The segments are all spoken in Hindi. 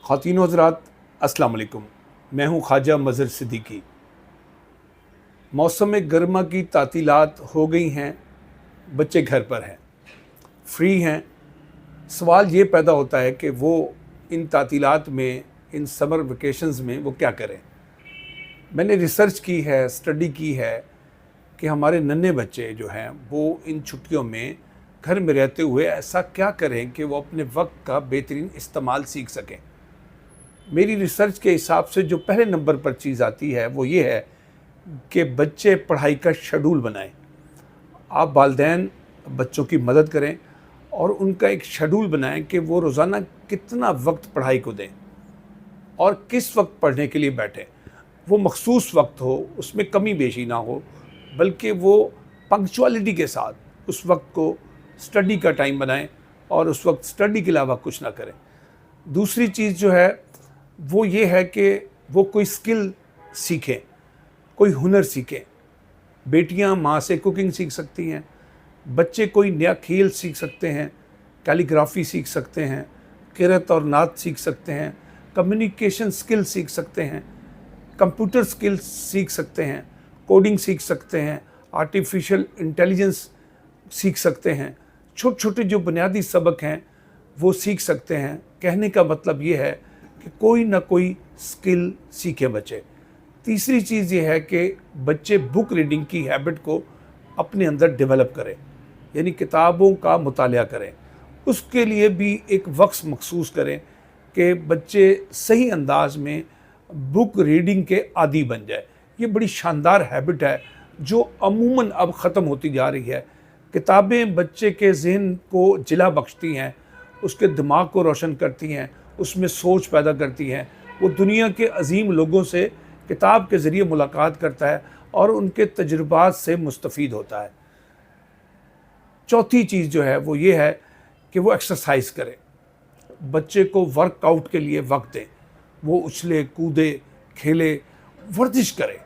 ख़वातीन हज़रात अस्सलाम वालेकुम। मैं हूँ ख्वाजा मज़हर सिद्दीकी। मौसम गर्मा की तातीलात हो गई हैं, बच्चे घर पर हैं, फ्री हैं। सवाल ये पैदा होता है कि वो इन तातीलात में, इन समर वेकेशंस में वो क्या करें। मैंने रिसर्च की है, स्टडी की है कि हमारे नन्हे बच्चे जो हैं वो इन छुट्टियों में घर में रहते हुए ऐसा क्या करें कि वो अपने वक्त का बेहतरीन इस्तेमाल सीख सकें। मेरी रिसर्च के हिसाब से जो पहले नंबर पर चीज़ आती है वो ये है कि बच्चे पढ़ाई का शेड्यूल बनाएं। आप वालिदैन बच्चों की मदद करें और उनका एक शेड्यूल बनाएं कि वो रोज़ाना कितना वक्त पढ़ाई को दें और किस वक्त पढ़ने के लिए बैठें। वो मखसूस वक्त हो, उसमें कमी बेशी ना हो, बल्कि वो पंक्चुअलिटी के साथ उस वक्त को स्टडी का टाइम बनाएं और उस वक्त स्टडी के अलावा कुछ ना करें। दूसरी चीज़ जो है वो ये है कि वो कोई स्किल सीखें, कोई हुनर सीखें। बेटियां माँ से कुकिंग सीख सकती हैं, बच्चे कोई नया खेल सीख सकते हैं, कैलीग्राफी सीख सकते हैं, क़िरात और नात सीख सकते हैं, कम्युनिकेशन स्किल सीख सकते हैं, कंप्यूटर स्किल्स सीख सकते हैं, कोडिंग सीख सकते हैं, आर्टिफिशियल इंटेलिजेंस सीख सकते हैं। छोटे छोटे जो बुनियादी सबक हैं वो सीख सकते हैं। कहने का मतलब ये है कि कोई ना कोई स्किल सीखे बच्चे। तीसरी चीज़ ये है कि बच्चे बुक रीडिंग की हैबिट को अपने अंदर डेवलप करें, यानी किताबों का मुतालिया करें। उसके लिए भी एक वक्त मखसूस करें कि बच्चे सही अंदाज में बुक रीडिंग के आदी बन जाए। ये बड़ी शानदार हैबिट है जो अमूमन अब ख़त्म होती जा रही है। किताबें बच्चे के ज़हन को जिला बख्शती हैं, उसके दिमाग को रोशन करती हैं, उसमें सोच पैदा करती हैं। वो दुनिया के अजीम लोगों से किताब के ज़रिए मुलाकात करता है और उनके तजुर्बात से मुस्तफ़ीद होता है। चौथी चीज़ जो है वो ये है कि वो एक्सरसाइज करें। बच्चे को वर्कआउट के लिए वक्त दें, वो उछले कूदे खेले, वर्जिश करे।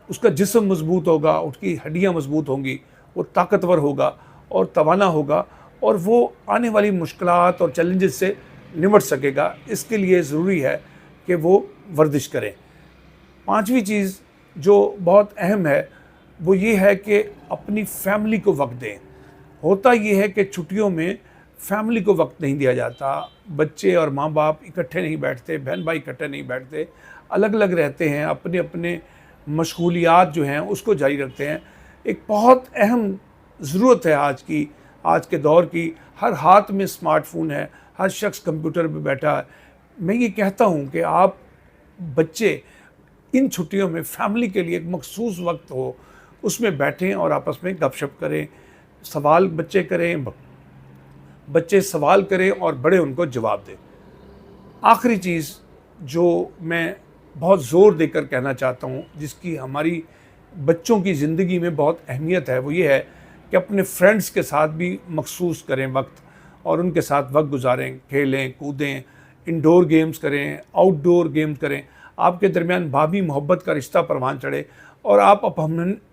उसका जिस्म मजबूत होगा, उसकी हड्डियाँ मजबूत होंगी, वो ताकतवर होगा और तवाना होगा और वो आने वाली मुश्किलात और चैलेंजेस से निपट सकेगा। इसके लिए ज़रूरी है कि वो वर्जिश करें। पांचवी चीज़ जो बहुत अहम है वो ये है कि अपनी फैमिली को वक्त दें। होता ये है कि छुट्टियों में फैमिली को वक्त नहीं दिया जाता। बच्चे और माँ बाप इकट्ठे नहीं बैठते, बहन भाई इकट्ठे नहीं बैठते, अलग अलग रहते हैं, अपने अपने मशगूलियात जो हैं उसको जारी रखते हैं। एक बहुत अहम ज़रूरत है आज के दौर की। हर हाथ में स्मार्टफोन है, हर शख्स कंप्यूटर पे बैठा है। मैं ये कहता हूँ कि आप बच्चे इन छुट्टियों में फैमिली के लिए एक मखसूस वक्त हो, उसमें बैठें और आपस में गपशप करें, सवाल बच्चे करें, बच्चे सवाल करें और बड़े उनको जवाब दें। आखिरी चीज़ जो मैं बहुत ज़ोर देकर कहना चाहता हूँ, जिसकी हमारी बच्चों की ज़िंदगी में बहुत अहमियत है, वो ये है कि अपने फ्रेंड्स के साथ भी मखसूस करें वक्त और उनके साथ वक्त गुजारें, खेलें कूदें, इंडोर गेम्स करें, आउटडोर गेम्स करें। आपके दरमियान भाभी मोहब्बत का रिश्ता परवान चढ़े और आप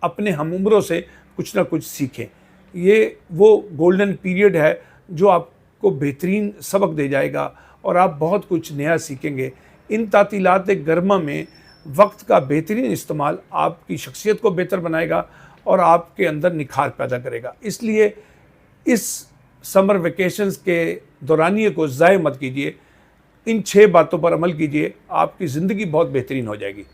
अपने हमउम्रों से कुछ ना कुछ सीखें। ये वो गोल्डन पीरियड है जो आपको बेहतरीन सबक दे जाएगा और आप बहुत कुछ नया सीखेंगे। इन तातीलात गर्मा में वक्त का बेहतरीन इस्तेमाल आपकी शख्सियत को बेहतर बनाएगा और आपके अंदर निखार पैदा करेगा। इसलिए इस समर वेकेशंस के दौरानिए को ज़ाय मत कीजिए। इन 6 बातों पर अमल कीजिए, आपकी ज़िंदगी बहुत बेहतरीन हो जाएगी।